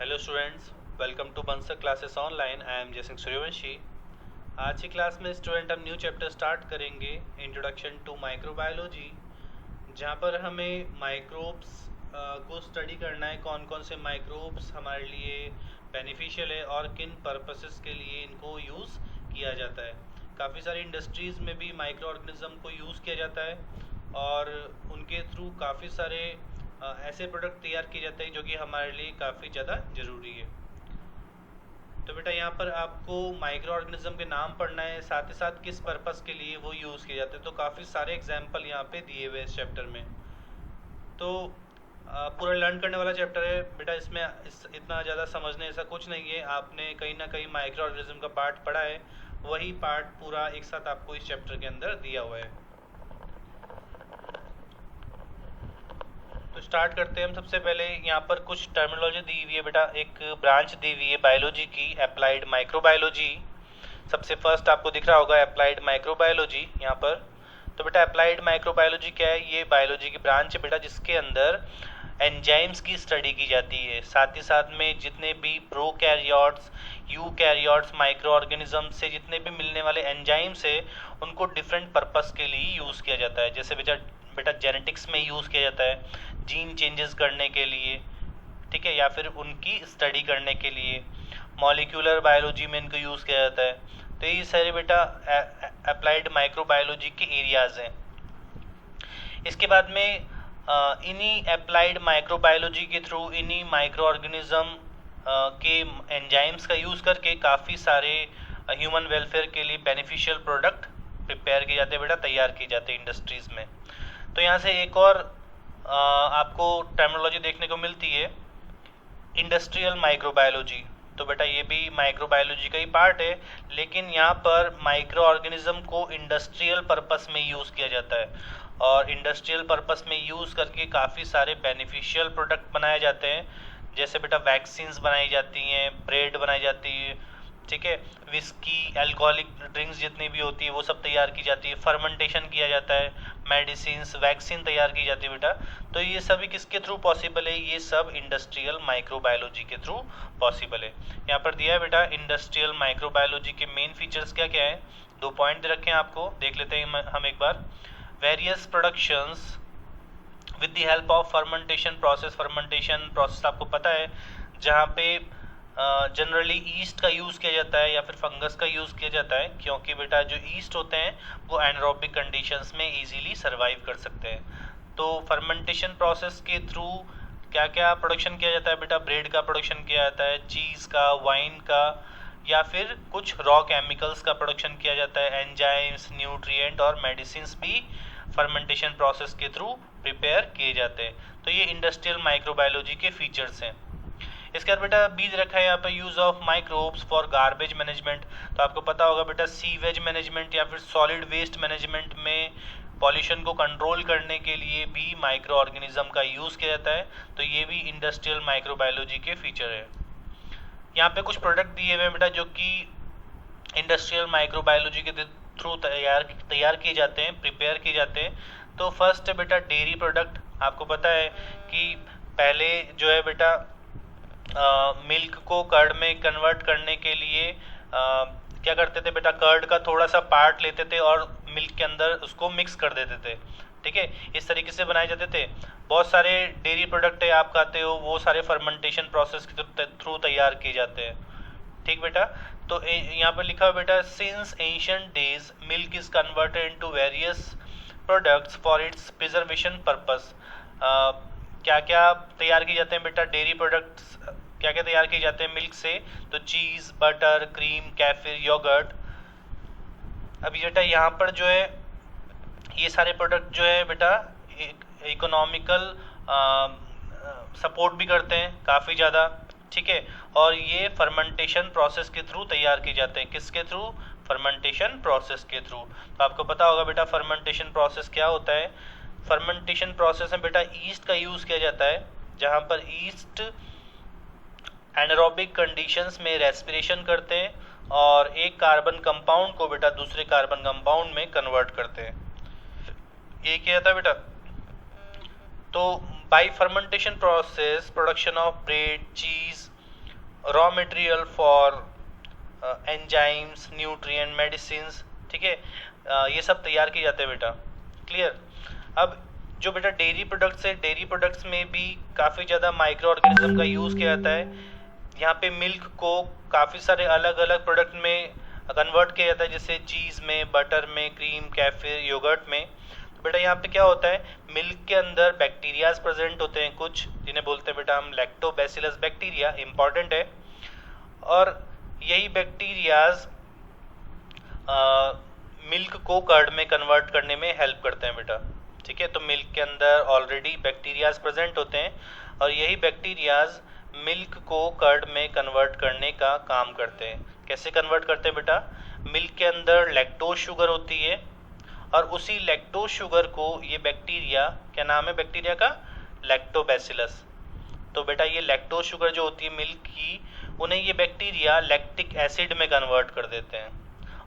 Hello students, welcome to Bansal classes online. I am Jaisingh Suryavanshi. आज की class में स्टूडेंट हम न्यू चैप्टर स्टार्ट करेंगे, इंट्रोडक्शन टू माइक्रोबायोलॉजी, जहाँ पर हमें माइक्रोब्स को स्टडी करना है। कौन कौन से माइक्रोब्स हमारे लिए बेनिफिशियल है और किन पर्पसेस के लिए इनको यूज़ किया जाता है। काफ़ी सारी इंडस्ट्रीज़ में भी माइक्रो ऑर्गेनिज्म को यूज़ किया जाता है और उनके थ्रू काफ़ी सारे ऐसे प्रोडक्ट तैयार किए जाते हैं जो कि हमारे लिए काफ़ी ज़्यादा ज़रूरी है। तो बेटा यहाँ पर आपको माइक्रो ऑर्गेनिज्म के नाम पढ़ना है, साथ ही साथ किस पर्पस के लिए वो यूज़ किए जाते हैं। तो काफ़ी सारे एग्जाम्पल यहाँ पे दिए हुए इस चैप्टर में। तो पूरा लर्न करने वाला चैप्टर है बेटा। इसमें इतना ज़्यादा समझने ऐसा कुछ नहीं है। आपने कहीं ना कहीं माइक्रो ऑर्गेनिज्म का पार्ट पढ़ा है, वही पार्ट पूरा एक साथ आपको इस चैप्टर के अंदर दिया हुआ है। तो स्टार्ट करते हैं हम। सबसे पहले यहाँ पर कुछ टर्मिनोलॉजी दी हुई है बेटा। एक ब्रांच दी हुई है बायोलॉजी की, अप्लाइड माइक्रोबायोलॉजी। सबसे फर्स्ट आपको दिख रहा होगा अप्लाइड माइक्रोबायोलॉजी यहाँ पर। तो बेटा अप्लाइड माइक्रोबायोलॉजी क्या है? ये बायोलॉजी की ब्रांच है बेटा, जिसके अंदर एंजाइम्स की स्टडी की जाती है। साथ ही साथ में जितने भी प्रोकैरियोट्स, यूकैरियोट्स माइक्रो ऑर्गेनिज्म से जितने भी मिलने वाले एंजाइम्स है, उनको डिफरेंट पर्पस के लिए यूज़ किया जाता है। जैसे बेटा जेनेटिक्स में यूज़ किया जाता है जीन चेंजेस करने के लिए, ठीक है, या फिर उनकी स्टडी करने के लिए। मॉलिक्यूलर बायोलॉजी में इनको यूज़ किया जाता है। तो ये सारे बेटा अप्लाइड माइक्रोबायोलॉजी के एरियाज़ हैं। इसके बाद में इन्हीं अप्लाइड माइक्रोबायोलॉजी के थ्रू इन्हीं माइक्रो ऑर्गेनिज्म के एंजाइम्स का यूज़ करके काफ़ी सारे ह्यूमन वेलफेयर के लिए बेनिफिशियल प्रोडक्ट प्रिपेयर किए जाते हैं बेटा, तैयार किए जाते हैं इंडस्ट्रीज़ में। तो यहाँ से एक और आपको टर्मिनोलॉजी देखने को मिलती है, इंडस्ट्रियल माइक्रोबायोलॉजी। तो बेटा ये भी माइक्रोबायोलॉजी का ही पार्ट है, लेकिन यहाँ पर माइक्रो ऑर्गेनिज्म को इंडस्ट्रियल पर्पस में यूज़ किया जाता है और इंडस्ट्रियल पर्पस में यूज़ करके काफ़ी सारे बेनिफिशियल प्रोडक्ट बनाए जाते हैं। जैसे बेटा वैक्सीन्स बनाई जाती हैं, ब्रेड बनाई जाती है, ठीक है, विस्की, अल्कोहलिक ड्रिंक्स जितनी भी होती है वो सब तैयार की जाती है, फर्मेंटेशन किया जाता है, मेडिसिन्स, वैक्सीन तैयार की जाती है बेटा। तो ये सभी किसके थ्रू पॉसिबल है? ये सब इंडस्ट्रियल माइक्रोबायोलॉजी के थ्रू पॉसिबल है। यहाँ पर दिया है बेटा इंडस्ट्रियल माइक्रोबायोलॉजी के मेन फीचर्स क्या क्या है। 2 पॉइंट दे रखे हैं आपको, देख लेते हैं हम एक बार। Various productions with the help of fermentation process. Fermentation process आपको पता है, जहाँ पे जनरली ईस्ट का यूज़ किया जाता है या फिर फंगस का यूज़ किया जाता है, क्योंकि बेटा जो ईस्ट होते हैं वो एनारोबिक कंडीशंस में इजीली सर्वाइव कर सकते हैं। तो फर्मेंटेशन प्रोसेस के थ्रू क्या क्या प्रोडक्शन किया जाता है बेटा? ब्रेड का प्रोडक्शन किया जाता है, चीज़ का, वाइन का, या फिर कुछ रॉ केमिकल्स का प्रोडक्शन किया जाता है। एंजाइम्स, न्यूट्रिएंट और मेडिसिन्स भी फर्मेंटेशन प्रोसेस के थ्रू प्रिपेयर किए जाते हैं। तो ये इंडस्ट्रियल माइक्रोबायोलॉजी के फीचर्स हैं। इसके बाद बेटा बीज रखा है यहाँ पे, use of microbes for garbage management. तो आपको पता होगा बेटा सीवेज मैनेजमेंट या फिर सॉलिड वेस्ट मैनेजमेंट में पॉल्यूशन को कंट्रोल करने के लिए भी माइक्रो ऑर्गेनिज्म का यूज़ किया जाता है। तो ये भी इंडस्ट्रियल माइक्रोबायोलॉजी के फीचर है। यहाँ पे कुछ प्रोडक्ट दिए हुए हैं बेटा जो कि इंडस्ट्रियल माइक्रोबायोलॉजी के थ्रू तैयार किए जाते हैं, प्रिपेयर किए जाते हैं। तो फर्स्ट है बेटा डेयरी प्रोडक्ट। आपको पता है कि पहले जो है बेटा मिल्क को कर्ड में कन्वर्ट करने के लिए क्या करते थे बेटा? कर्ड का थोड़ा सा पार्ट लेते थे और मिल्क के अंदर उसको मिक्स कर देते थे, ठीक है, इस तरीके से बनाए जाते थे। बहुत सारे डेयरी प्रोडक्ट है, आप खाते हो, वो सारे फर्मेंटेशन प्रोसेस के थ्रू तैयार किए जाते हैं, ठीक बेटा। तो यहाँ पर लिखा हुआ बेटा, since ancient days milk is converted into various products for its preservation purpose. क्या क्या तैयार किए जाते हैं बेटा? डेयरी प्रोडक्ट्स क्या क्या तैयार किए जाते हैं मिल्क से? तो चीज़, बटर, क्रीम, कैफिर, योगर्ट। अभी बेटा यहाँ पर जो है ये सारे प्रोडक्ट जो है बेटा इकोनॉमिकल सपोर्ट भी करते हैं काफ़ी ज़्यादा, ठीक है, और ये फर्मेंटेशन प्रोसेस के थ्रू तैयार किए जाते हैं। किसके थ्रू? फर्मेंटेशन प्रोसेस के थ्रू। तो आपको पता होगा बेटा फर्मेंटेशन प्रोसेस क्या होता है। फर्मेंटेशन प्रोसेस में बेटा ईस्ट का यूज़ किया जाता है, जहाँ पर ईस्ट एनारोबिक कंडीशंस में रेस्पिरेशन करते हैं और एक कार्बन कंपाउंड को बेटा दूसरे कार्बन कंपाउंड में कन्वर्ट करते हैं। ये क्या होता है बेटा? तो bye fermentation process production of bread, cheese, raw material for enzymes, nutrient, medicines, ठीक है, ये सब तैयार किए जाते हैं बेटा। क्लियर। अब जो बेटा डेयरी प्रोडक्ट्स है, डेयरी प्रोडक्ट्स में भी काफ़ी ज़्यादा माइक्रो ऑर्गेनिज्म का यूज़ किया जाता है। यहाँ पे मिल्क को काफ़ी सारे अलग अलग प्रोडक्ट में कन्वर्ट किया जाता है, जैसे चीज़ में, बटर में, क्रीम, कैफे, योगर्ट में। तो बेटा यहाँ पे क्या होता है, मिल्क के अंदर बैक्टीरियाज प्रेजेंट होते हैं कुछ, जिन्हें बोलते हैं बेटा हम लैक्टोबैसिलस बैक्टीरिया, इंपॉर्टेंट है। और यही बैक्टीरियाज मिल्क को कर्ड में कन्वर्ट करने में हेल्प करते हैं बेटा। ठीक है, तो मिल्क के अंदर ऑलरेडी बैक्टीरियाज प्रेजेंट होते हैं और यही बैक्टीरियाज मिल्क को कर्ड में कन्वर्ट करने का काम करते हैं। कैसे कन्वर्ट करते हैं बेटा, मिल्क के अंदर लैक्टोज शुगर होती है और उसी लैक्टोज शुगर को ये बैक्टीरिया, क्या नाम है बैक्टीरिया का, लैक्टोबैसिलस। तो बेटा ये लैक्टोज शुगर जो होती है मिल्क की, उन्हें ये बैक्टीरिया लैक्टिक एसिड में कन्वर्ट कर देते हैं।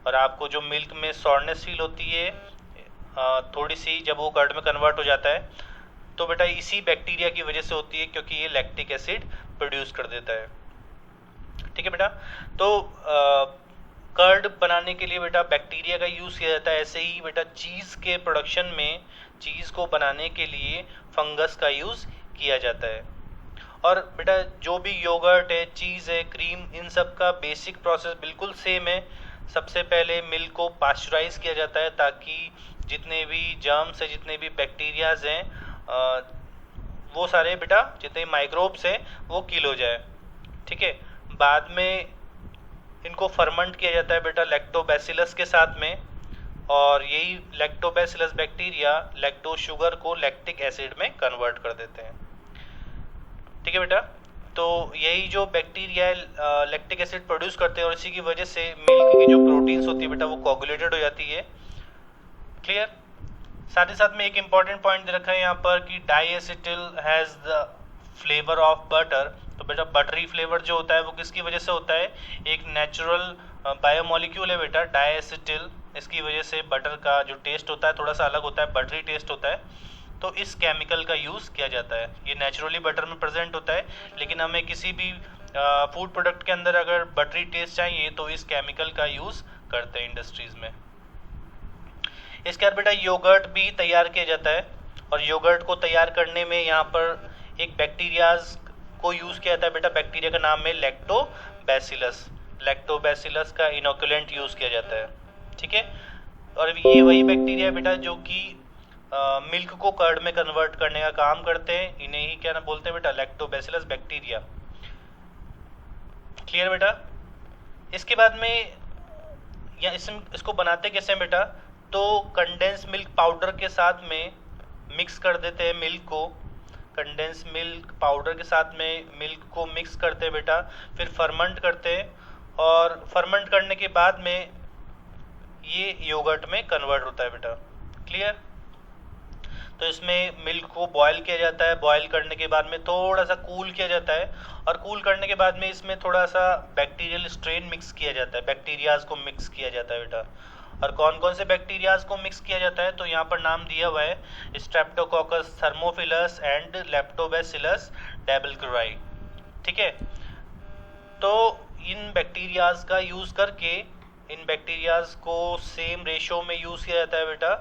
और आपको जो मिल्क में सॉरनेस फील होती है थोड़ी सी, जब वो कर्ड में कन्वर्ट हो जाता है, तो बेटा इसी बैक्टीरिया की वजह से होती है, क्योंकि ये लैक्टिक एसिड प्रोड्यूस कर देता है। ठीक है बेटा, तो कर्ड बनाने के लिए बेटा बैक्टीरिया का यूज़ किया जाता है। ऐसे ही बेटा चीज़ के प्रोडक्शन में, चीज़ को बनाने के लिए फंगस का यूज़ किया जाता है। और बेटा जो भी योगर्ट है, चीज़ है, क्रीम, इन सब का बेसिक प्रोसेस बिल्कुल सेम है। सबसे पहले मिल्क को पास्चराइज किया जाता है ताकि जितने भी जर्म्स है, जितने भी बैक्टीरियाज हैं, वो सारे बेटा जितने माइक्रोब्स हैं वो किल हो जाए। ठीक है, बाद में इनको फर्मेंट किया जाता है बेटा लैक्टोबैसिलस के साथ में, और यही लैक्टोबैसिलस बैक्टीरिया लैक्टोज शुगर को लैक्टिक एसिड में कन्वर्ट कर देते हैं। ठीक है बेटा, तो यही जो बैक्टीरिया लैक्टिक एसिड प्रोड्यूस करते हैं और इसी की वजह से मिल्क की जो प्रोटीन्स होती है बेटा वो कोगुलेटेड हो जाती है। क्लियर। साथ ही साथ में एक इम्पॉर्टेंट पॉइंट दे रखा है यहाँ पर कि diacetyl has the flavour of butter. तो बेटा बटरी फ्लेवर जो होता है वो किसकी वजह से होता है, एक नेचुरल बायोमोलिक्यूल है बेटा डाईएसिटिल। इसकी वजह से बटर का जो टेस्ट होता है थोड़ा सा अलग होता है, बटरी टेस्ट होता है। तो इस केमिकल का यूज़ किया जाता है। ये नेचुरली बटर में प्रेजेंट होता है, लेकिन हमें किसी भी फूड प्रोडक्ट के अंदर अगर बटरी टेस्ट चाहिए तो इस केमिकल का यूज़ करते हैं इंडस्ट्रीज़ में। इसके बाद बेटा योगर्ट भी तैयार किया जाता है, और योगर्ट को तैयार करने में यहाँ पर एक बैक्टीरियाज को यूज़ किया जाता है बेटा। बैक्टीरिया का नाम है लैक्टोबैसिलस। लैक्टोबैसिलस का इनोकुलेंट यूज़ किया जाता है। ठीक है, और ये वही बैक्टीरिया बेटा जो कि मिल्क को कर्ड में कन्वर्ट करने का काम करते हैं। इन्हें ही क्या ना बोलते हैं बेटा, लैक्टोबैसिलस बैक्टीरिया। क्लियर बेटा। इसके बाद में या इसको बनाते कैसे हैं बेटा, तो कंडेंस मिल्क पाउडर के साथ में मिक्स कर देते हैं मिल्क को। कंडेंस मिल्क पाउडर के साथ में मिल्क को मिक्स करते हैं बेटा, फिर फर्मेंट करते हैं, और फर्मेंट करने के बाद में ये योगर्ट में कन्वर्ट होता है बेटा। क्लियर। तो इसमें मिल्क को बॉयल किया जाता है, बॉयल करने के बाद में थोड़ा सा कूल किया जाता है, और कूल करने के बाद में इसमें थोड़ा सा बैक्टीरियल स्ट्रेन मिक्स किया जाता है, बैक्टीरियाज को मिक्स किया जाता है बेटा। और कौन कौन से बैक्टीरियाज को मिक्स किया जाता है, तो यहाँ पर नाम दिया हुआ है स्ट्रेप्टोकोकस थर्मोफिलस एंड लैक्टोबैसिलस डेबिलक्राई। ठीक है, तो इन बैक्टीरियाज का यूज़ करके इन बैक्टीरियाज को सेम रेशो में यूज़ किया जाता है बेटा,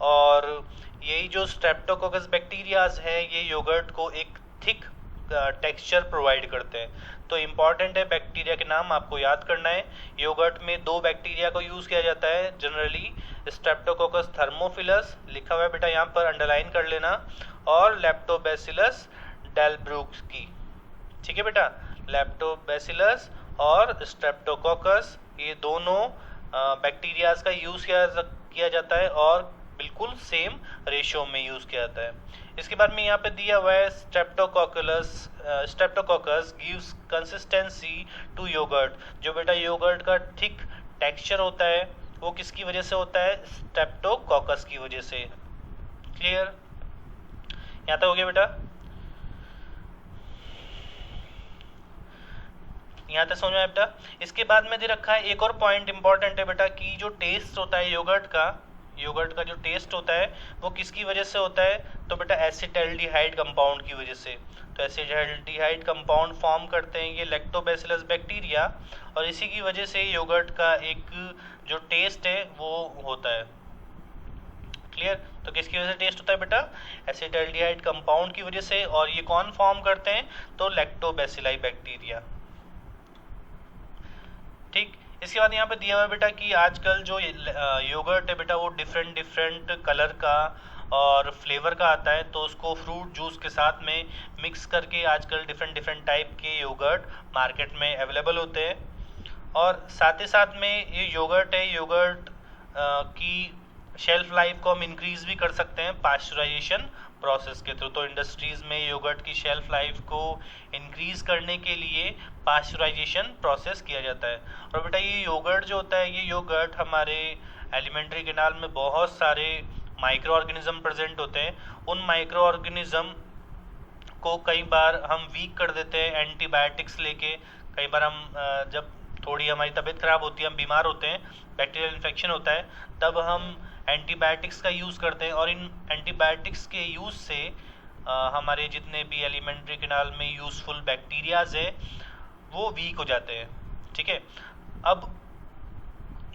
और यही जो स्ट्रेप्टोकोकस बैक्टीरियाज है ये योगर्ट को एक थिक टेक्सचर प्रोवाइड करते हैं। तो इम्पॉर्टेंट है, बैक्टीरिया के नाम आपको याद करना है। योगर्ट में दो बैक्टीरिया को यूज़ किया जाता है जनरली, स्ट्रेप्टोकोकस थर्मोफिलस लिखा हुआ है बेटा यहाँ पर, अंडरलाइन कर लेना, और लैक्टोबैसिलस डेल्ब्रुस्की। ठीक है बेटा, लैक्टोबैसिलस और स्ट्रेप्टोकोकस ये दोनों बैक्टीरियाज का यूज़ किया जाता है, और बिल्कुल सेम रेशियो में यूज़ किया जाता है। इसके बाद में यहाँ पे दिया हुआ है streptococcus gives consistency to yogurt. जो बेटा योगर्ट का थिक टेक्सचर होता है वो किसकी वजह से होता है, स्ट्रेप्टोकोकस की वजह से। क्लियर। यहाँ तक हो गया बेटा, यहाँ तक समझ में आया बेटा। इसके बाद में दे रखा है एक और पॉइंट इंपॉर्टेंट है बेटा कि जो टेस्ट होता है योगर्ट का, योगर्ट का जो टेस्ट होता है वो किसकी वजह से होता है, तो बेटा एसिटाल्डिहाइड कंपाउंड की वजह से। तो एसिटाल्डिहाइड कंपाउंड फॉर्म करते हैं ये लैक्टोबैसिलस बैक्टीरिया, और इसी की वजह से योगर्ट का एक जो टेस्ट है वो होता है। क्लियर? तो किसकी वजह से टेस्ट होता है बेटा, एसिटाल्डिहाइड कंपाउंड की वजह से, और ये कौन फॉर्म करते हैं, तो लैक्टोबैसिलाई बैक्टीरिया। ठीक, इसके बाद यहाँ पे दिया हुआ है बेटा कि आजकल जो योगर्ट है बेटा वो डिफरेंट कलर का और फ्लेवर का आता है, तो उसको फ्रूट जूस के साथ में मिक्स करके आजकल डिफरेंट टाइप के योगर्ट मार्केट में अवेलेबल होते हैं। और साथ ही साथ में ये योगर्ट है, योगर्ट की शेल्फ लाइफ को हम इंक्रीज भी कर सकते हैं पास्चराइजेशन प्रोसेस के थ्रू। तो इंडस्ट्रीज में योगर्ट की शेल्फ लाइफ को इंक्रीज करने के लिए पास्चराइजेशन प्रोसेस किया जाता है। और बेटा ये योगर्ट जो होता है, ये योगर्ट हमारे एलिमेंट्री कैनाल में बहुत सारे माइक्रो ऑर्गेनिज्म प्रेजेंट होते हैं। उन माइक्रो ऑर्गेनिज्म को कई बार हम वीक कर देते हैं एंटीबायोटिक्स लेके। कई बार हम जब थोड़ी हमारी तबीयत खराब होती है, हम बीमार होते हैं, बैक्टीरियल इन्फेक्शन होता है, तब हम एंटीबायोटिक्स का यूज़ करते हैं, और इन एंटीबायोटिक्स के यूज़ से हमारे जितने भी एलिमेंट्री कैनाल में यूज़फुल बैक्टीरियाज है वो वीक हो जाते हैं। ठीक है, अब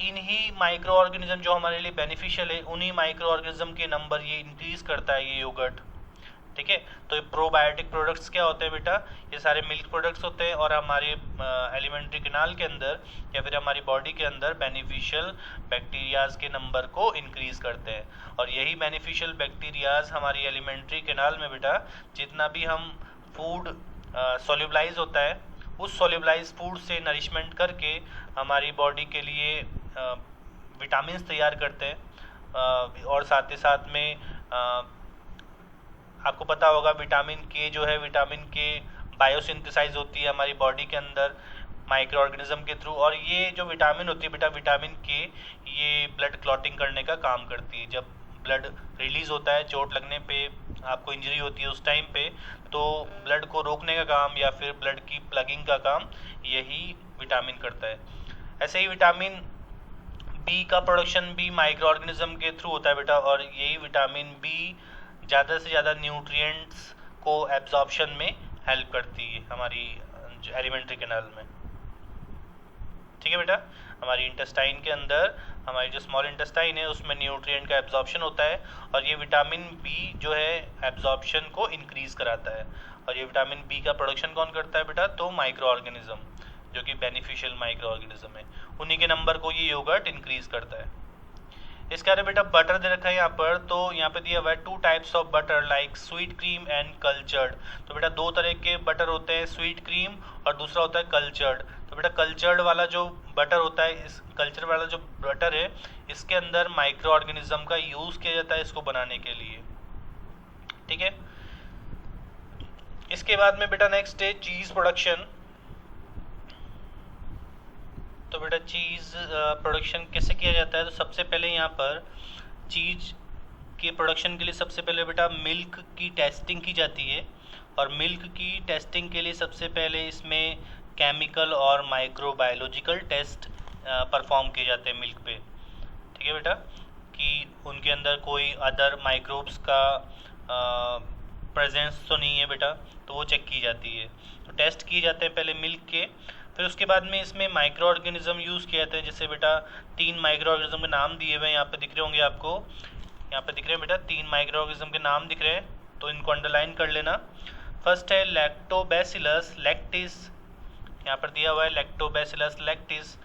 इन्हीं माइक्रो ऑर्गेनिज्म जो हमारे लिए बेनिफिशियल है, उन्हीं माइक्रो ऑर्गेनिज्म के नंबर ये इंक्रीज करता है ये योगर्ट। ठीक है, तो ये प्रोबायोटिक प्रोडक्ट्स क्या होते हैं बेटा, ये सारे मिल्क प्रोडक्ट्स होते हैं, और हमारे एलिमेंट्री कैनाल के अंदर या फिर हमारी बॉडी के अंदर बेनिफिशियल बैक्टीरियाज के नंबर को इंक्रीज करते हैं। और यही बेनिफिशियल बैक्टीरियाज हमारी एलिमेंट्री कैनाल में बेटा जितना भी हम फूड सोल्यूबलाइज होता है, उस सोल्यूबलाइज फूड से नरिशमेंट करके हमारी बॉडी के लिए विटामिन तैयार करते हैं। और साथ ही साथ में आपको पता होगा विटामिन के जो है, विटामिन के बायोसिंथेसाइज होती है हमारी बॉडी के अंदर माइक्रो ऑर्गेनिज्म के थ्रू, और ये जो विटामिन होती है बेटा, विटामिन के, ये ब्लड क्लॉटिंग करने का काम करती है। जब ब्लड रिलीज होता है चोट लगने पे, आपको इंजरी होती है उस टाइम पे, तो ब्लड को रोकने का काम या फिर ब्लड की प्लगिंग का काम यही विटामिन करता है। ऐसे ही विटामिन बी का प्रोडक्शन भी माइक्रो ऑर्गेनिज्म के थ्रू होता है बेटा, और यही विटामिन बी ज़्यादा से ज़्यादा न्यूट्रिएंट्स को एब्जॉर्प्शन में हेल्प करती है हमारी एलिमेंट्री कैनाल में। ठीक है बेटा, हमारी इंटेस्टाइन के अंदर, हमारी जो स्मॉल इंटेस्टाइन है उसमें न्यूट्रिएंट का एब्जॉर्प्शन होता है, और ये विटामिन बी जो है एब्जॉर्प्शन को इंक्रीज कराता है। और ये विटामिन बी का प्रोडक्शन कौन करता है बेटा, तो माइक्रो ऑर्गेनिज्म जो कि बेनिफिशियल माइक्रो ऑर्गेनिज्म है, उन्हीं के नंबर को ये योगर्ट इंक्रीज करता है। इसके अलावा बेटा बटर दे रखा है यहाँ पर, तो यहाँ पे दिया हुआ है 2 types of butter like sweet cream and cultured. तो बेटा 2 तरह के बटर होते हैं, स्वीट क्रीम और दूसरा होता है कल्चर्ड। तो बेटा कल्चर्ड वाला जो बटर होता है, इस कल्चर वाला जो बटर है, इसके अंदर माइक्रो ऑर्गेनिज्म का यूज़ किया जाता है इसको बनाने के लिए। ठीक है, इसके बाद में बेटा नेक्स्ट है चीज़ प्रोडक्शन। तो बेटा चीज़ प्रोडक्शन कैसे किया जाता है, तो सबसे पहले यहाँ पर चीज़ के प्रोडक्शन के लिए सबसे पहले बेटा मिल्क की टेस्टिंग की जाती है, और मिल्क की टेस्टिंग के लिए सबसे पहले इसमें केमिकल और माइक्रोबायोलॉजिकल टेस्ट परफॉर्म किए जाते हैं मिल्क पे। ठीक है बेटा, कि उनके अंदर कोई अदर माइक्रोब्स का प्रेजेंस तो नहीं है बेटा, तो वो चेक की जाती है। तो टेस्ट किए जाते हैं पहले मिल्क के, फिर उसके बाद में इसमें माइक्रो ऑर्गेनिज्म यूज़ किए जाते हैं। जैसे बेटा 3 माइक्रो ऑर्गेनिज्म के नाम दिए हुए हैं, यहाँ पे दिख रहे होंगे आपको, यहाँ पे दिख रहे हैं बेटा 3 माइक्रो ऑर्गेनिज्म के नाम दिख रहे हैं, तो इनको अंडरलाइन कर लेना। फर्स्ट है लैक्टोबैसिलस लैक्टिस, यहाँ पर दिया हुआ है लैक्टोबैसिलस लैक्टिस।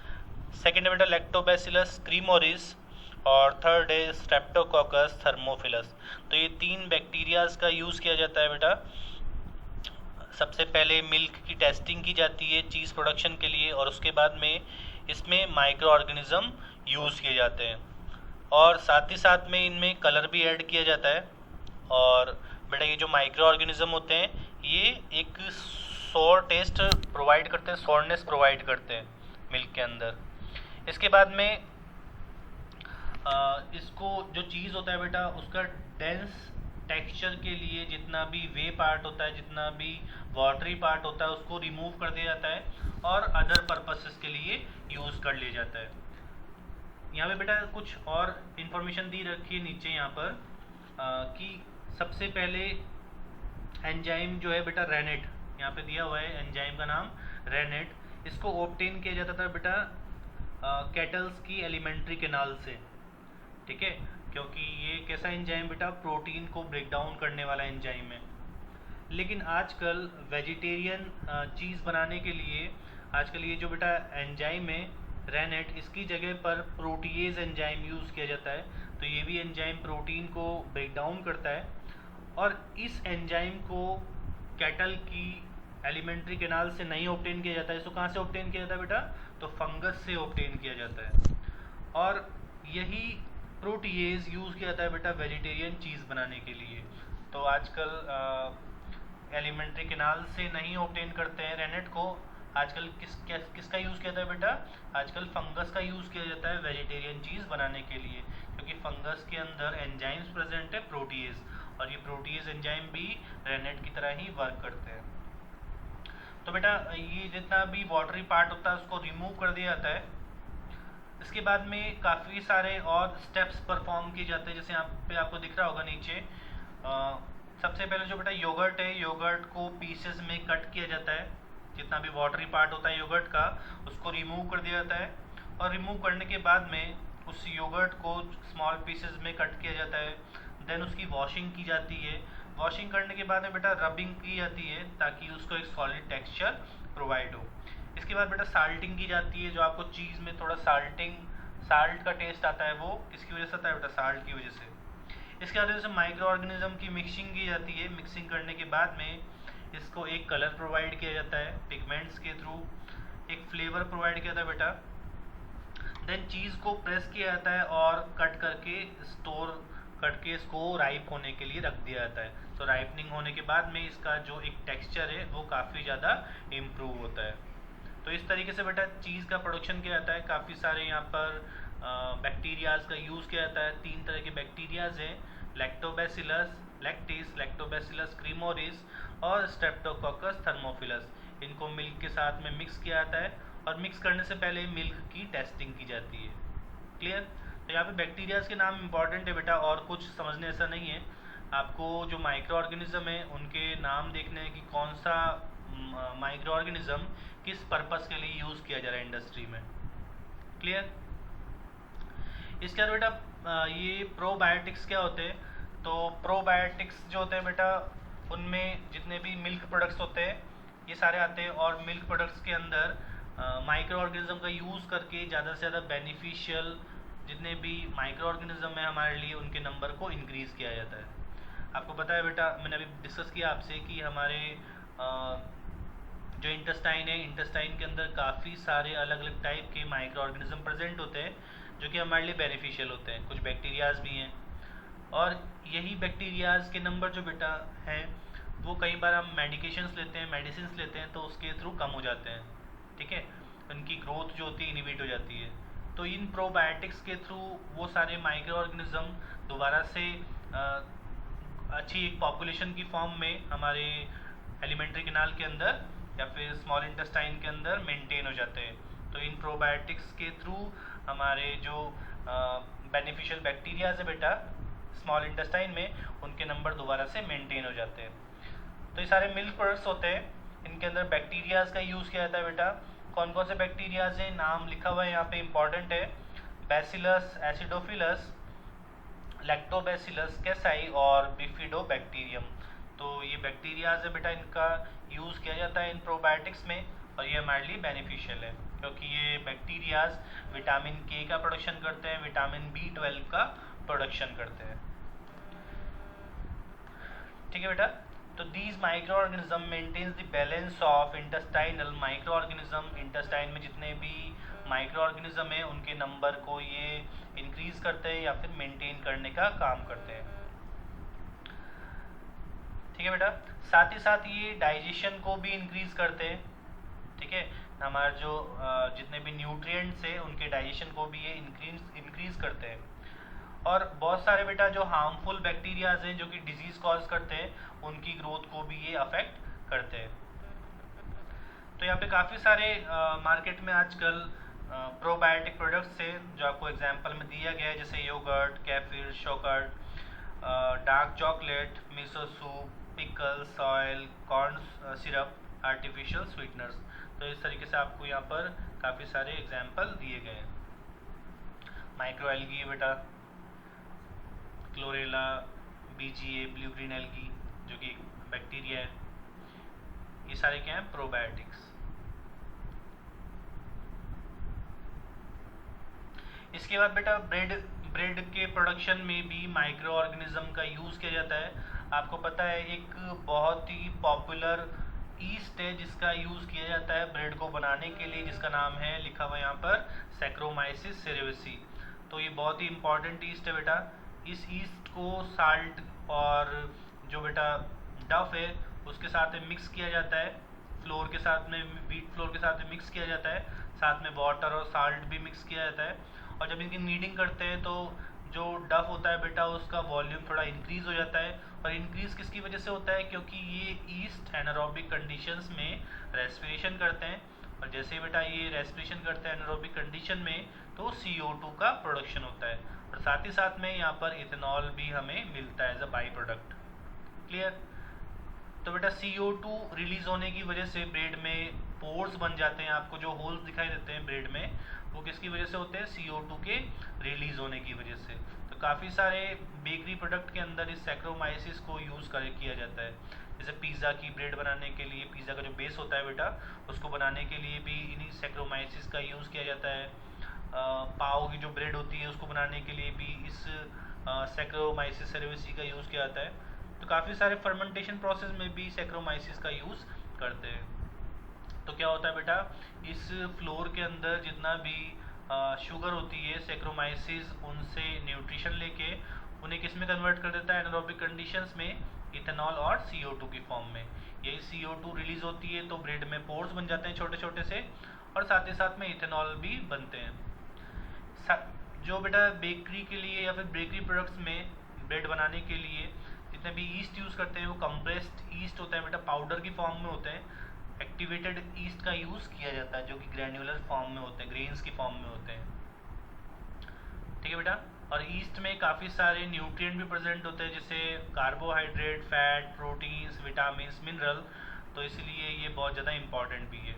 सेकेंड है बेटा लैक्टोबैसिलस क्रीमोरिस, और थर्ड है स्ट्रेप्टोकोकस थर्मोफिलस। तो ये 3 बैक्टीरियाज का यूज़ किया जाता है बेटा। सबसे पहले मिल्क की टेस्टिंग की जाती है चीज़ प्रोडक्शन के लिए, और उसके बाद में इसमें माइक्रो ऑर्गेनिज्म यूज़ किए जाते हैं, और साथ ही साथ में इनमें कलर भी ऐड किया जाता है। और बेटा ये जो माइक्रो ऑर्गेनिज्म होते हैं ये एक सोर टेस्ट प्रोवाइड करते हैं, सोरनेस प्रोवाइड करते हैं मिल्क के अंदर। इसके बाद में इसको जो चीज़ होता है बेटा उसका डेंस टेक्सचर के लिए जितना भी वे पार्ट होता है, जितना भी वाटरी पार्ट होता है, उसको रिमूव कर दिया जाता है और अदर पर्पसेस के लिए यूज़ कर लिया जाता है। यहाँ पे बेटा कुछ और इन्फॉर्मेशन दी रखी है नीचे यहाँ पर कि सबसे पहले एंजाइम जो है बेटा रेनेट, यहाँ पे दिया हुआ है एंजाइम का नाम रेनेट। इसको ऑब्टेन किया जाता था बेटा कैटल्स की एलिमेंट्री कैनाल से, ठीक है, क्योंकि ये कैसा एंजाइम बेटा प्रोटीन को ब्रेक डाउन करने वाला एंजाइम है। लेकिन आजकल वेजिटेरियन चीज़ बनाने के लिए आजकल ये जो बेटा एंजाइम है रेनेट, इसकी जगह पर प्रोटीएज एंजाइम यूज़ किया जाता है। तो ये भी एंजाइम प्रोटीन को ब्रेक डाउन करता है, और इस एंजाइम को कैटल की एलिमेंट्री कैनाल से नहीं ऑब्टेन किया जाता है। इसको कहाँ से ऑब्टेन किया जाता है बेटा? तो फंगस से ऑब्टेन किया जाता है, और यही प्रोटीएज यूज़ किया जाता है बेटा वेजिटेरियन चीज़ बनाने के लिए। तो आजकल एलिमेंट्री कैनाल से नहीं ऑब्टेन करते हैं रेनेट को, आजकल किसका यूज़ किया जाता है बेटा? आजकल फंगस का यूज़ किया जाता है वेजिटेरियन चीज़ बनाने के लिए, क्योंकि फंगस के अंदर एंजाइम्स प्रेजेंट है प्रोटीएज, और ये प्रोटीएज एंजाइम भी रेनेट की तरह ही वर्क करते हैं। तो बेटा ये जितना भी वाटरी पार्ट होता है उसको रिमूव कर दिया जाता है। इसके बाद में काफ़ी सारे और स्टेप्स परफॉर्म किए जाते हैं, जैसे यहाँ पे आपको दिख रहा होगा नीचे। सबसे पहले जो बेटा योगर्ट है, योगर्ट को पीसेस में कट किया जाता है। जितना भी वाटरी पार्ट होता है योगर्ट का उसको रिमूव कर दिया जाता है, और रिमूव करने के बाद में उस योगर्ट को स्मॉल पीसेस में कट किया जाता है। देन उसकी वॉशिंग की जाती है। वॉशिंग करने के बाद में बेटा रबिंग की जाती है ताकि उसको एक सॉलिड टेक्सचर प्रोवाइड हो। इसके बाद बेटा साल्टिंग की जाती है। जो आपको चीज़ में थोड़ा साल्ट का टेस्ट आता है वो किसकी वजह से आता है बेटा? साल्ट की वजह से। इसके बाद जैसे माइक्रो ऑर्गेनिज्म की मिक्सिंग की जाती है। मिक्सिंग करने के बाद में इसको एक कलर प्रोवाइड किया जाता है पिगमेंट्स के थ्रू, एक फ्लेवर प्रोवाइड किया जाता है बेटा। देन चीज़ को प्रेस किया जाता है और कट करके इसको राइप होने के लिए रख दिया जाता है। तो राइपनिंग होने के बाद में इसका जो एक टेक्सचर है वो काफ़ी ज़्यादा इम्प्रूव होता है। तो इस तरीके से बेटा चीज़ का प्रोडक्शन किया जाता है। काफ़ी सारे यहाँ पर बैक्टीरियाज का यूज़ किया जाता है। 3 तरह के बैक्टीरियाज हैं, लैक्टोबैसिलस लैक्टिस, लैक्टोबैसिलस क्रीमोरिस और स्ट्रेप्टोकोकस थर्मोफिलस। इनको मिल्क के साथ में मिक्स किया जाता है, और मिक्स करने से पहले मिल्क की टेस्टिंग की जाती है। क्लियर? तो यहाँ पे बैक्टीरियाज के नाम इंपॉर्टेंट है बेटा, और कुछ समझने ऐसा नहीं है। आपको जो माइक्रो ऑर्गेनिज्म है उनके नाम देखने हैं कि कौन सा माइक्रो ऑर्गेनिज्म किस पर्पस के लिए यूज़ किया जा रहा है इंडस्ट्री में। क्लियर? इसके बाद बेटा ये प्रोबायोटिक्स क्या होते हैं? तो प्रोबायोटिक्स जो होते हैं बेटा उनमें जितने भी मिल्क प्रोडक्ट्स होते हैं ये सारे आते हैं, और मिल्क प्रोडक्ट्स के अंदर माइक्रो ऑर्गेनिज्म का यूज़ करके ज़्यादा से ज़्यादा बेनिफिशियल जितने भी माइक्रो ऑर्गेनिज्म है हमारे लिए उनके नंबर को इंक्रीज़ किया जाता है। आपको पता है बेटा, मैंने अभी डिस्कस किया आपसे कि हमारे जो इंटेस्टाइन है, इंटेस्टाइन के अंदर काफ़ी सारे अलग अलग टाइप के माइक्रो ऑर्गेनिज्म प्रेजेंट होते हैं जो कि हमारे लिए बेनिफिशियल होते हैं। कुछ बैक्टीरियाज भी हैं, और यही बैक्टीरियाज के नंबर जो बेटा हैं वो कई बार हम मेडिकेशंस लेते हैं, मेडिसिन लेते हैं तो उसके थ्रू कम हो जाते हैं, ठीक है, उनकी ग्रोथ जो होती है इनहिबिट हो जाती है। तो इन प्रोबायोटिक्स के थ्रू वो सारे माइक्रो ऑर्गेनिज्म दोबारा से अच्छी एक पॉपुलेशन की फॉर्म में हमारे एलिमेंट्री कैनाल के अंदर या फिर स्मॉल इंटेस्टाइन के अंदर मेंटेन हो जाते हैं। तो इन प्रोबायोटिक्स के थ्रू हमारे जो बेनिफिशियल बैक्टीरियाज है बेटा स्मॉल इंटेस्टाइन में, उनके नंबर दोबारा से मेंटेन हो जाते हैं। तो ये सारे मिल्क प्रोडक्ट्स होते हैं, इनके अंदर बैक्टीरियाज का यूज़ किया जाता है बेटा। कौन कौन से बैक्टीरियाज हैं, नाम लिखा हुआ है यहाँ पे, इंपॉर्टेंट है। बैसिलस एसिडोफिलस, लैक्टोबैसिलस कैसाई और बिफिडोबैक्टीरियम। तो ये बैक्टीरियाज है बेटा, इनका यूज़ किया जाता है इन प्रोबायोटिक्स में, और ये हमारे लिए बेनिफिशियल है क्योंकि ये बैक्टीरियाज विटामिन के का प्रोडक्शन करते हैं, विटामिन B12 का प्रोडक्शन करते हैं। ठीक है बेटा, तो these micro organism maintains the balance of intestinal micro organism. Intestine में जितने भी माइक्रो ऑर्गेनिज्म है उनके नंबर को ये इंक्रीज करते हैं या फिर मेंटेन करने का काम करते हैं। ठीक है बेटा, साथ ही साथ ये डाइजेशन को भी इंक्रीज करते हैं। ठीक है, हमारे जो जितने भी न्यूट्रिएंट्स हैं उनके डाइजेशन को भी ये इंक्रीज करते हैं। और बहुत सारे बेटा जो हार्मफुल बैक्टीरियाज हैं जो कि डिजीज कॉज करते हैं उनकी ग्रोथ को भी ये अफेक्ट करते हैं। तो यहाँ पे काफ़ी सारे मार्केट में आजकल प्रोबायोटिक प्रोडक्ट्स से जो आपको एग्जांपल में दिया गया है, जैसे yogurt, kefir, sauerkraut, dark chocolate, miso soup, pickles, oil, corn syrup, artificial sweeteners. तो इस तरीके से आपको यहाँ पर काफ़ी सारे एग्जांपल दिए गए हैं। माइक्रो एल्गी बेटा, chlorella, BGA, blue green algae जो कि बैक्टीरिया है, ये सारे क्या हैं, प्रोबायोटिक्स। इसके बाद बेटा ब्रेड के प्रोडक्शन में भी माइक्रो ऑर्गेनिज्म का यूज़ किया जाता है। आपको पता है एक बहुत ही पॉपुलर ईस्ट है जिसका यूज़ किया जाता है ब्रेड को बनाने के लिए, जिसका नाम है, लिखा हुआ यहाँ पर, सैक्रोमाइसिस सेरेवेसी। तो ये बहुत ही इंपॉर्टेंट ईस्ट है बेटा। इस ईस्ट को साल्ट और जो बेटा डफ है उसके साथ में मिक्स किया जाता है, फ्लोर के साथ में, व्हीट फ्लोर के साथ में मिक्स किया जाता है, साथ में वाटर और साल्ट भी मिक्स किया जाता है। और जब इनकी नीडिंग करते हैं तो जो डफ होता है बेटा उसका वॉल्यूम थोड़ा इंक्रीज हो जाता है। और इंक्रीज किसकी वजह से होता है, क्योंकि ये ईस्ट एनारोबिक कंडीशंस में रेस्पिरेशन करते हैं, और जैसे ही बेटा ये रेस्पिरेशन करते हैं एनारोबिक कंडीशन में तो CO2 का प्रोडक्शन होता है, और साथ ही साथ में यहाँ पर इथेनॉल भी हमें मिलता है as a by product. Clear? तो बेटा CO2 रिलीज होने की वजह से ब्रेड में पोर्स बन जाते हैं। आपको जो होल्स दिखाई देते हैं ब्रेड में वो किसकी वजह से होते हैं, CO2 के रिलीज होने की वजह से। तो काफ़ी सारे बेकरी प्रोडक्ट के अंदर इस सैक्रोमाइसिस को यूज़ किया जाता है। जैसे पिज़्ज़ा की ब्रेड बनाने के लिए, पिज़्ज़ा का जो बेस होता है बेटा उसको बनाने के लिए भी इन्हीं सैक्रोमाइसिस का यूज़ किया जाता है। पाव की जो ब्रेड होती है उसको बनाने के लिए भी इस सैक्रोमाइसिस सेरेवेसी का यूज़ किया जाता है। तो काफ़ी सारे फर्मेंटेशन प्रोसेस में भी सैक्रोमाइसिस का यूज़ करते हैं। तो क्या होता है बेटा, इस फ्लोर के अंदर जितना भी शुगर होती है, सैक्रोमाइसिस उनसे न्यूट्रिशन लेके उन्हें किस में कन्वर्ट कर देता है, एनारोबिक कंडीशंस में, इथेनॉल और CO2 की फॉर्म में। यही CO2 रिलीज होती है तो ब्रेड में पोर्स बन जाते हैं छोटे छोटे से, और साथ ही साथ में इथेनॉल भी बनते हैं। जो बेटा बेकरी के लिए या फिर बेकरी प्रोडक्ट्स में ब्रेड बनाने के लिए जितने भी ईस्ट यूज़ करते हैं वो कंप्रेस्ड ईस्ट होता है बेटा, पाउडर की फॉर्म में होते हैं। एक्टिवेटेड ईस्ट का यूज़ किया जाता है जो कि ग्रैन्युलर फॉर्म में होते हैं, ग्रेन्स की फॉर्म में होते हैं। ठीक है बेटा। और ईस्ट में काफ़ी सारे न्यूट्रिएंट भी प्रेजेंट होते हैं, जैसे carbohydrate, fat, proteins, vitamins, mineral. तो इसलिए ये बहुत ज़्यादा इंपॉर्टेंट भी है।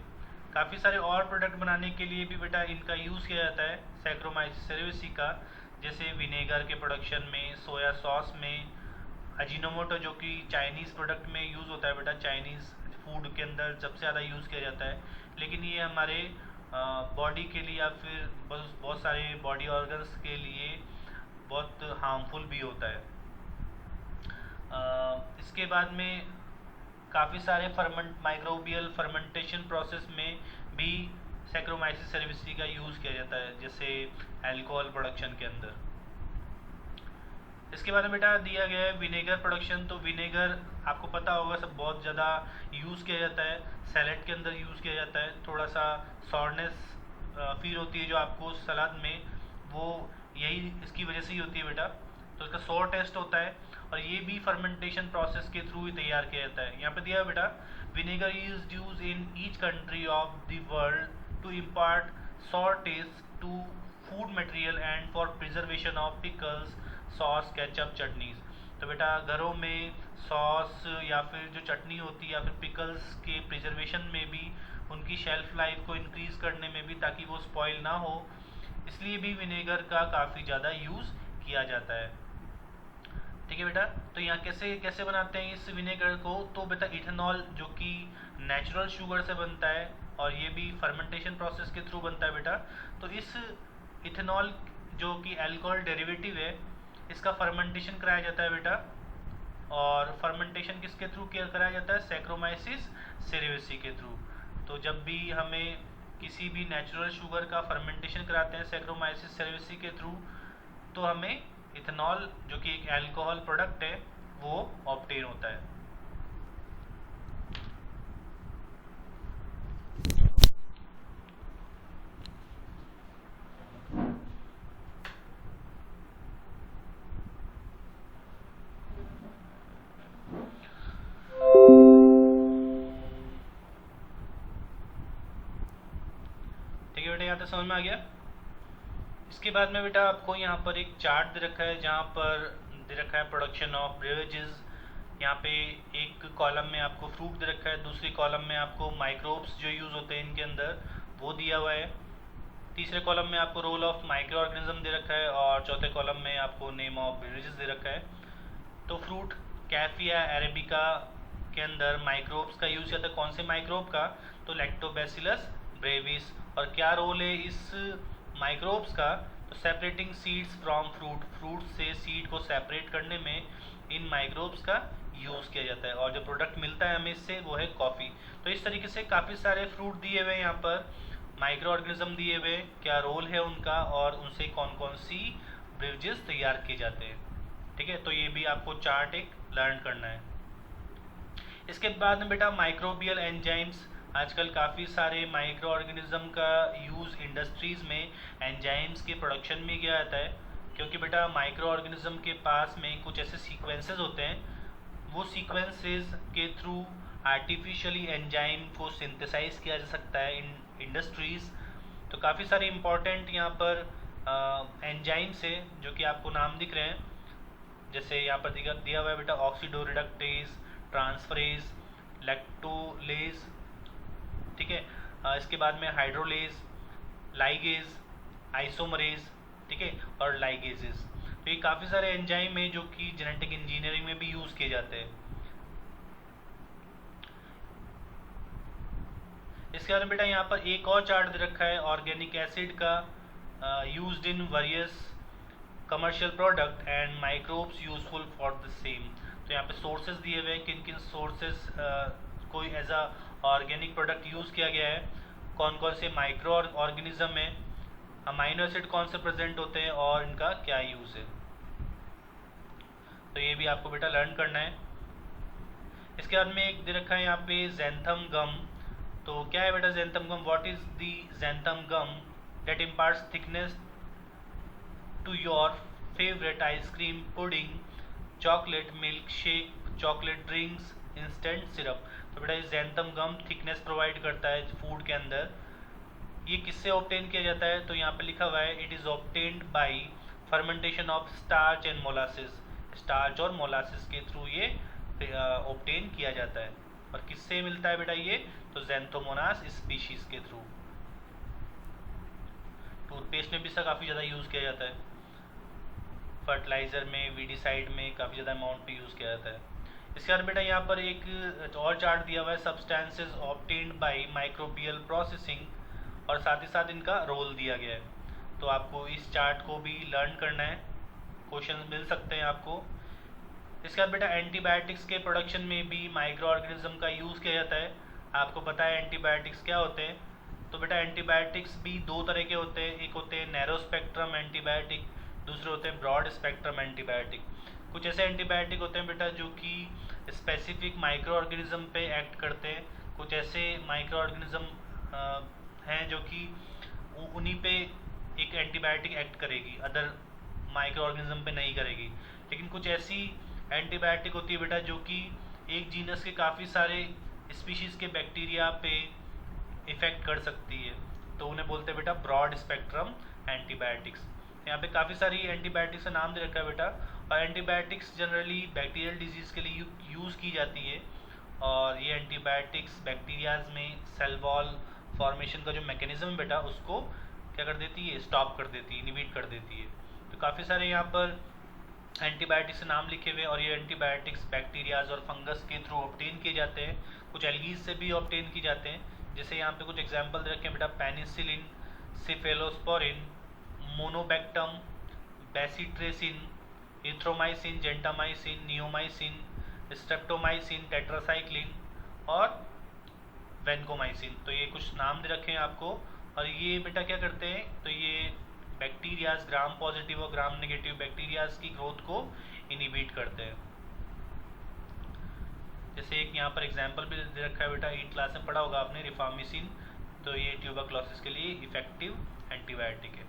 काफ़ी सारे और प्रोडक्ट बनाने के लिए भी बेटा इनका यूज़ किया जाता है, सैक्रोमाइसिस सेरेवेसी का, जैसे विनेगर के प्रोडक्शन में, सोया सॉस में, अजीनोमोटो जो कि चाइनीज़ प्रोडक्ट में यूज़ होता है बेटा, चाइनीज़ फूड के अंदर सबसे ज़्यादा यूज़ किया जाता है। लेकिन ये हमारे बॉडी के लिए या फिर बहुत सारे बॉडी ऑर्गन्स के लिए बहुत हार्मफुल भी होता है। इसके बाद में काफ़ी सारे माइक्रोबियल फर्मेंटेशन प्रोसेस में भी सैक्रोमाइसिस सेरेवेसी का यूज़ किया जाता है, जैसे अल्कोहल प्रोडक्शन के अंदर। इसके बाद में बेटा दिया गया है विनेगर प्रोडक्शन। तो विनेगर आपको पता होगा सब बहुत ज़्यादा यूज़ किया जाता है, सैलेड के अंदर यूज़ किया जाता है। थोड़ा सा सॉरनेस फील होती है जो आपको सलाद में, वो यही इसकी वजह से ही होती है बेटा। तो इसका सॉर टेस्ट होता है, और ये भी फर्मेंटेशन प्रोसेस के थ्रू ही तैयार किया जाता है। यहाँ पे दिया है बेटा, vinegar is use in each country of the world to impart sour taste to food material and for preservation of pickles, sauce, ketchup, chutneys. तो बेटा घरों में सॉस या फिर जो चटनी होती है या फिर पिकल्स के प्रिजर्वेशन में भी उनकी शेल्फ लाइफ को इंक्रीज करने में भी, ताकि वो स्पॉइल ना हो, इसलिए भी विनेगर का काफ़ी ज़्यादा यूज़ किया जाता है। ठीक है बेटा। तो यहाँ कैसे कैसे बनाते हैं इस विनेगर को, तो बेटा इथेनॉल जो कि नेचुरल शुगर से बनता है और ये भी फर्मेंटेशन प्रोसेस के थ्रू बनता है बेटा। तो इस इथेनॉल जो कि अल्कोहल डेरिवेटिव है, इसका फर्मेंटेशन कराया जाता है बेटा। और फर्मेंटेशन किसके थ्रू कराया जाता है, सैक्रोमाइसिस सेरेवेसी के थ्रू। तो जब भी हमें किसी भी नेचुरल शुगर का फर्मेंटेशन कराते हैं सैक्रोमाइसिस सेरेवेसी के थ्रू, तो हमें इथेनॉल जो कि एक अल्कोहल प्रोडक्ट है वो ऑब्टेन होता है। ठीक है बेटा, यहाँ तक समझ में आ गया। इसके बाद में बेटा आपको यहाँ पर एक चार्ट दे रखा है जहाँ पर दे रखा है प्रोडक्शन ऑफ ब्रेवेजेस। यहाँ पे एक कॉलम में आपको फ्रूट दे रखा है, दूसरी कॉलम में आपको माइक्रोब्स जो यूज़ होते हैं इनके अंदर वो दिया हुआ है, तीसरे कॉलम में आपको रोल ऑफ माइक्रो ऑर्गेनिज्म दे रखा है और चौथे कॉलम में आपको नेम ऑफ ब्रेवेजेस दे रखा है। तो फ्रूट कैफिया अरेबिका के अंदर माइक्रोब्स का यूज़ किया था। कौन से माइक्रोब का? तो लैक्टोबैसिलस ब्रेविस। और क्या रोल है इस माइक्रोब्स का? तो separating seeds from fruit, fruit से सीड को सेपरेट करने में इन माइक्रोब्स का यूज़ किया जाता है। और जो प्रोडक्ट मिलता है हमें इससे वो है कॉफ़ी। तो इस तरीके से काफ़ी सारे फ्रूट दिए हुए हैं यहाँ पर, माइक्रो ऑर्गेनिज्म दिए हुए, क्या रोल है उनका और उनसे कौन कौन सी ब्रेवजेस तैयार किए जाते हैं। ठीक है, तो ये भी आपको चार्ट एक लर्न करना है। इसके बाद में बेटा माइक्रोबियल एंजाइम्स। आजकल काफ़ी सारे माइक्रो ऑर्गेनिज्म का यूज़ इंडस्ट्रीज़ में एंजाइम्स के प्रोडक्शन में किया जाता है, क्योंकि बेटा माइक्रो ऑर्गेनिज्म के पास में कुछ ऐसे सीक्वेंसेस होते हैं, वो सीक्वेंसेस के थ्रू आर्टिफिशियली एंजाइम को सिंथेसाइज किया जा सकता है इन इंडस्ट्रीज़। तो काफ़ी सारे इंपॉर्टेंट यहाँ पर एंजाइम्स है जो कि आपको नाम दिख रहे हैं, जैसे यहाँ पर दिया हुआ है बेटा ऑक्सीडोरिडक्टेज, ट्रांसफरेज, लैक्टोलेज। ठीक है, इसके बाद में हाइड्रोलेज, लाइगेज, आइसोमरेज, ठीक है, और लाइगेजेस। तो ये काफ़ी सारे एंजाइम है जो कि जेनेटिक इंजीनियरिंग में भी यूज़ किए जाते हैं। इसके बाद में बेटा यहाँ पर एक और चार्ट दे रखा है ऑर्गेनिक एसिड का, used in various commercial product and microbes useful for the same. तो यहाँ पे सोर्सेज दिए हुए हैं, किन किन सोर्सेज कोई as a organic product use किया गया है, कौन कौन से माइक्रो ऑर्गेनिज्म है, अमाइनो एसिड कौन से प्रेजेंट होते हैं और इनका क्या यूज़ है। तो ये भी आपको बेटा लर्न करना है। इसके बाद में एक दे रखा है यहाँ पे ज़ैंथम गम। तो क्या है बेटा xanthan gum? What is the xanthan gum that imparts thickness to your favourite ice cream, pudding, chocolate milkshake, chocolate drinks, instant syrup. तो बेटा ये ज़ैंथम गम थिकनेस प्रोवाइड करता है फूड के अंदर। ये किससे ऑब्टेन किया जाता है? तो यहाँ पे लिखा हुआ है it is obtained by fermentation of starch and molasses. Starch और मोलासिस के थ्रू ये ऑब्टेन किया जाता है। और किससे मिलता है बेटा ये? तो ज़ैंथोमोनास स्पीशीज़ के थ्रू। टूथपेस्ट में भी इसका काफ़ी ज़्यादा यूज़ किया जाता है, फर्टिलाइज़र में, वीडिसाइड में काफ़ी ज़्यादा अमाउंट पे यूज़ किया जाता है। इसके बाद बेटा यहाँ पर एक और चार्ट दिया हुआ है substances obtained by microbial processing, और साथ ही साथ इनका रोल दिया गया है। तो आपको इस चार्ट को भी लर्न करना है, क्वेश्चन मिल सकते हैं आपको। इसके बाद बेटा एंटीबायोटिक्स के प्रोडक्शन में भी माइक्रो ऑर्गेनिज्म का यूज़ किया जाता है। आपको पता है एंटीबायोटिक्स क्या होते हैं? तो बेटा एंटीबायोटिक्स भी दो तरह के होते हैं, एक होते हैं नैरो स्पेक्ट्रम एंटीबायोटिक, दूसरे होते हैं ब्रॉड स्पेक्ट्रम एंटीबायोटिक। कुछ ऐसे एंटीबायोटिक होते हैं बेटा जो कि स्पेसिफिक माइक्रो ऑर्गेनिज्म पे एक्ट करते हैं, कुछ ऐसे माइक्रो ऑर्गेनिज्म हैं जो कि उन्हीं पे एक एंटीबायोटिक एक्ट करेगी, अदर माइक्रो ऑर्गेनिज्म पे नहीं करेगी। लेकिन कुछ ऐसी एंटीबायोटिक होती है बेटा जो कि एक जीनस के काफ़ी सारे स्पीशीज़ के बैक्टीरिया पे इफ़ेक्ट कर सकती है, तो उन्हें बोलते हैं बेटा ब्रॉड स्पेक्ट्रम एंटीबायोटिक्स। यहाँ पे काफ़ी सारी एंटीबायोटिक्स का नाम दे रखा है बेटा। और एंटीबायोटिक्स जनरली बैक्टीरियल डिजीज़ के लिए यूज़ की जाती है, और ये एंटीबायोटिक्स बैक्टीरियाज में सेल वॉल फॉर्मेशन का जो मैकेनिज्म है बेटा उसको क्या कर देती है? स्टॉप कर देती है, इनहिबिट कर देती है। तो काफ़ी सारे यहाँ पर एंटीबायोटिक्स के नाम लिखे हुए, और ये एंटीबायोटिक्स बैक्टीरियाज और फंगस के थ्रू ऑब्टेन किए जाते हैं, कुछ एल्गीज से भी ऑब्टेन किए जाते हैं। जैसे यहाँ पे कुछ एग्जांपल दे रखे हैं बेटा, penicillin, cephalosporin, monobactam, bacitracin, erythromycin, gentamicin, neomycin, streptomycin, tetracycline और वेनकोमाइसिन। तो ये कुछ नाम दे रखे हैं आपको। और ये बेटा क्या करते हैं? तो ये बैक्टीरियाज, ग्राम पॉजिटिव और ग्राम नेगेटिव बैक्टीरियाज की ग्रोथ को इनहिबिट करते हैं। जैसे एक यहाँ पर एग्जांपल भी दे रखा है बेटा, 8 क्लास में पढ़ा होगा आपने, रिफार्मेसिन। तो ये ट्यूबरक्लोसिस के लिए इफेक्टिव एंटीबायोटिक है।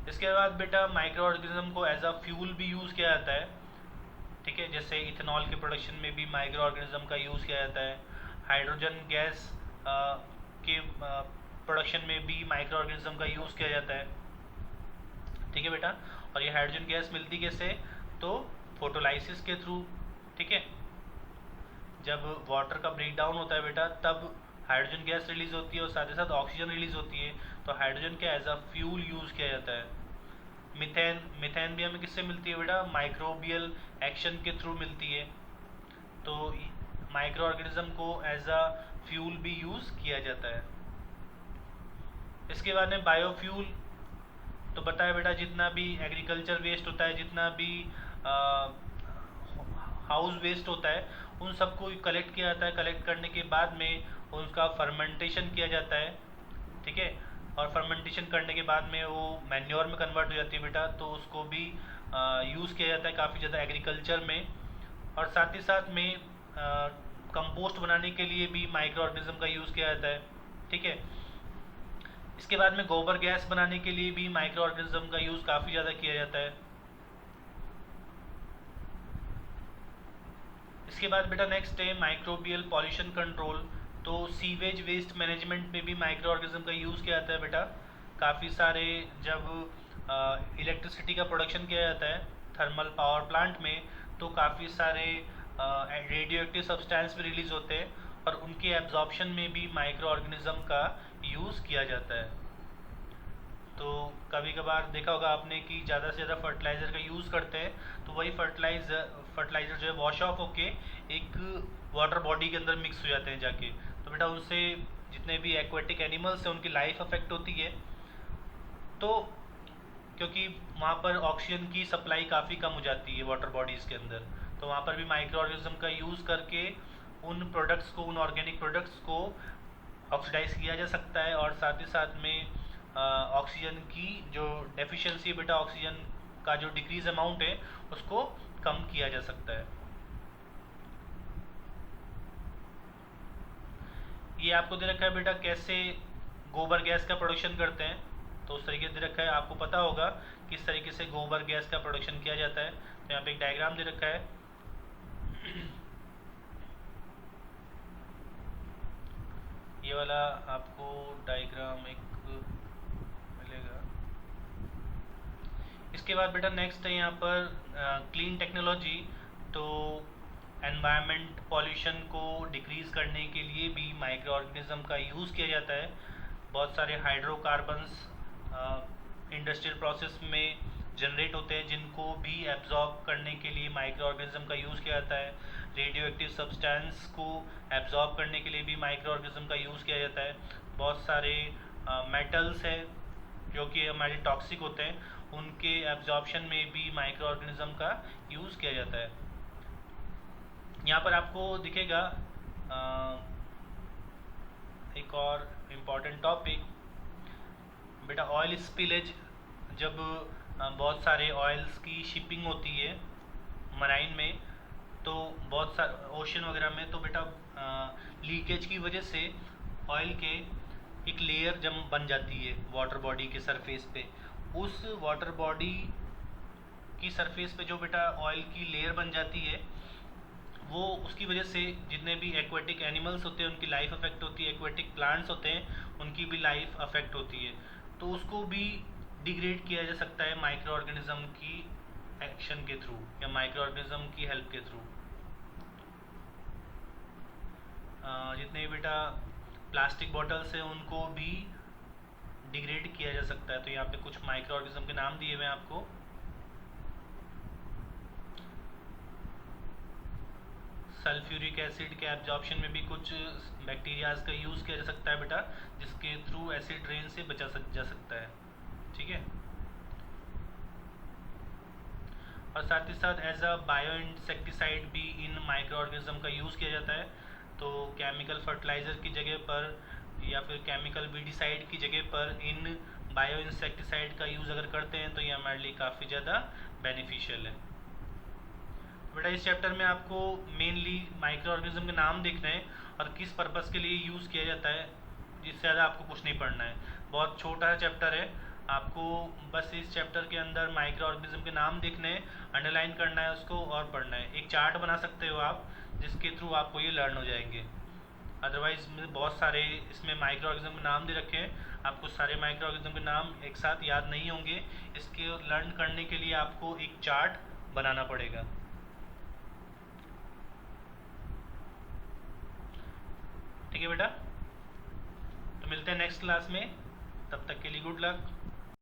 इसके बाद बेटा माइक्रो ऑर्गेनिज्म को एज अ फ्यूल भी यूज़ किया जाता है। ठीक है, जैसे इथेनॉल के प्रोडक्शन में भी माइक्रो ऑर्गेनिज्म का यूज़ किया जाता है। हाइड्रोजन गैस के प्रोडक्शन में भी माइक्रो ऑर्गेनिज्म का यूज़ किया जाता है। ठीक है बेटा, और ये हाइड्रोजन गैस मिलती कैसे, तो फोटोलाइसिस के थ्रू। ठीक है, जब वाटर का ब्रेकडाउन होता है बेटा तब हाइड्रोजन गैस रिलीज होती है और साथ ही साथ ऑक्सीजन रिलीज होती है, तो हाइड्रोजन का एज अ फ्यूल यूज़ किया जाता है। मिथेन भी हमें किससे मिलती है बेटा, माइक्रोबियल एक्शन के थ्रू मिलती है। तो माइक्रो ऑर्गेनिज्म को एज अ फ्यूल भी यूज़ किया जाता है। इसके बाद में बायोफ्यूल, तो बताया बेटा जितना भी एग्रीकल्चर वेस्ट होता है, जितना भी हाउस वेस्ट होता है, उन सबको कलेक्ट किया जाता है। कलेक्ट करने के बाद में उनका फर्मेंटेशन किया जाता है। ठीक है, और फर्मेंटेशन करने के बाद में वो मैन्योर में कन्वर्ट हो जाती है बेटा, तो उसको भी यूज़ किया जाता है काफ़ी ज़्यादा एग्रीकल्चर में। और साथ ही साथ में कंपोस्ट बनाने के लिए भी माइक्रो ऑर्गेनिज्म का यूज़ किया जाता है। ठीक है, इसके बाद में गोबर गैस बनाने के लिए भी माइक्रो ऑर्गेनिज्म का यूज़ काफ़ी ज़्यादा किया जाता है। इसके बाद बेटा नेक्स्ट है माइक्रोबियल पॉल्यूशन कंट्रोल। तो सीवेज वेस्ट मैनेजमेंट में भी माइक्रो ऑर्गेनिज्म का यूज़ किया जाता है बेटा। काफ़ी सारे जब इलेक्ट्रिसिटी का प्रोडक्शन किया जाता है थर्मल पावर प्लांट में, तो काफ़ी सारे रेडियो एक्टिव सब्सटेंस भी रिलीज होते हैं और उनके एब्जॉर्प्शन में भी माइक्रो ऑर्गेनिज्म का यूज़ किया जाता है। तो कभी कभार देखा होगा आपने कि ज़्यादा से ज़्यादा फर्टिलाइज़र का यूज़ करते हैं, तो वही फर्टिलाइज़र जो है वॉश ऑफ होके एक वाटर बॉडी के अंदर मिक्स हो जाते हैं जाके। तो बेटा उनसे जितने भी एक्वेटिक एनिमल्स हैं उनकी लाइफ अफेक्ट होती है। तो क्योंकि वहाँ पर ऑक्सीजन की सप्लाई काफ़ी कम हो जाती है वाटर बॉडीज़ के अंदर, तो वहाँ पर भी माइक्रो ऑर्गेनिज्म का यूज़ करके उन प्रोडक्ट्स को, उन ऑर्गेनिक प्रोडक्ट्स को ऑक्सीडाइज किया जा सकता है। और साथ ही साथ में ऑक्सीजन की जो डेफिशिएंसी है बेटा, ऑक्सीजन का जो डिक्रीज अमाउंट है उसको कम किया जा सकता है। ये आपको दे रखा है बेटा कैसे गोबर गैस का प्रोडक्शन करते हैं, तो उस तरीके से दे रखा है। आपको पता होगा किस तरीके से गोबर गैस का प्रोडक्शन किया जाता है। तो यहाँ पे एक डायग्राम दे रखा है। ये वाला आपको डायग्राम एक मिलेगा। इसके बाद बेटा नेक्स्ट है यहाँ पर क्लीन टेक्नोलॉजी। तो एनवायरनमेंट पॉल्यूशन को डिक्रीज़ करने के लिए भी माइक्रो ऑर्गेनिज्म का यूज़ किया जाता है। बहुत सारे हाइड्रोकार्बन्स इंडस्ट्रियल प्रोसेस में जनरेट होते हैं जिनको भी एब्जॉर्ब करने के लिए माइक्रो ऑर्गेनिज्म का यूज़ किया जाता है। रेडियो एक्टिव सब्सटेंस को एब्जॉर्ब करने के लिए भी माइक्रो ऑर्गेनिज्म का यूज़ किया जाता है। बहुत सारे मेटल्स हैं जो कि हमारे टॉक्सिक होते हैं, उनके एब्जॉर्प्शन में भी माइक्रो ऑर्गेनिज्म का यूज़ किया जाता है। यहाँ पर आपको दिखेगा एक और इम्पॉर्टेंट टॉपिक बेटा, ऑयल स्पिलेज। जब बहुत सारे ऑयल्स की शिपिंग होती है मराइन में, तो बहुत सारे ओशन वगैरह में, तो बेटा लीकेज की वजह से ऑयल के एक लेयर जब बन जाती है वाटर बॉडी के सरफेस पे। उस वाटर बॉडी की सरफेस पे जो बेटा ऑयल की लेयर बन जाती है, वो उसकी वजह से जितने भी एक्वेटिक एनिमल्स होते हैं उनकी लाइफ अफेक्ट होती है, एक्वेटिक प्लांट्स होते हैं उनकी भी लाइफ अफेक्ट होती है। तो उसको भी डिग्रेड किया जा सकता है माइक्रो ऑर्गेनिज्म की एक्शन के थ्रू या माइक्रो ऑर्गेनिज्म की हेल्प के थ्रू। जितने बेटा प्लास्टिक बॉटल्स हैं उनको भी डिग्रेड किया जा सकता है। तो यहाँ पे कुछ माइक्रो ऑर्गेनिज्म के नाम दिए हुए हैं आपको। सल्फ्यूरिक एसिड के एब्जॉर्प्शन में भी कुछ बैक्टीरियाज का यूज़ किया जा सकता है बेटा, जिसके थ्रू एसिड रेन से बचा जा सकता है। ठीक है, और साथ ही साथ एज अ बायो इंसेक्टिसाइड भी इन माइक्रो ऑर्गेनिज्म का यूज़ किया जाता है। तो केमिकल फर्टिलाइज़र की जगह पर या फिर केमिकल वीडिसाइड की जगह पर इन बायो इंसेक्टिसाइड का यूज़ अगर करते हैं तो ये हमारे लिए काफ़ी ज़्यादा बेनिफिशियल है। बेटा इस चैप्टर में आपको मेनली माइक्रो ऑर्गेनिज्म के नाम देखना है और किस पर्पज़ के लिए यूज़ किया जाता है, जिससे ज़्यादा आपको कुछ नहीं पढ़ना है। बहुत छोटा चैप्टर है, आपको बस इस चैप्टर के अंदर माइक्रो ऑर्गेनिज्म के नाम देखने हैं, अंडरलाइन करना है उसको और पढ़ना है। एक चार्ट बना सकते हो आप जिसके थ्रू आपको ये लर्न हो जाएंगे। अदरवाइज बहुत सारे इसमें माइक्रो ऑर्गेनिज्म के नाम दे रखे हैं, आपको सारे माइक्रो ऑर्गेनिज्म के नाम एक साथ याद नहीं होंगे। इसके लर्न करने के लिए आपको एक चार्ट बनाना पड़ेगा। ठीक है बेटा, तो मिलते हैं नेक्स्ट क्लास में, तब तक के लिए गुड लक।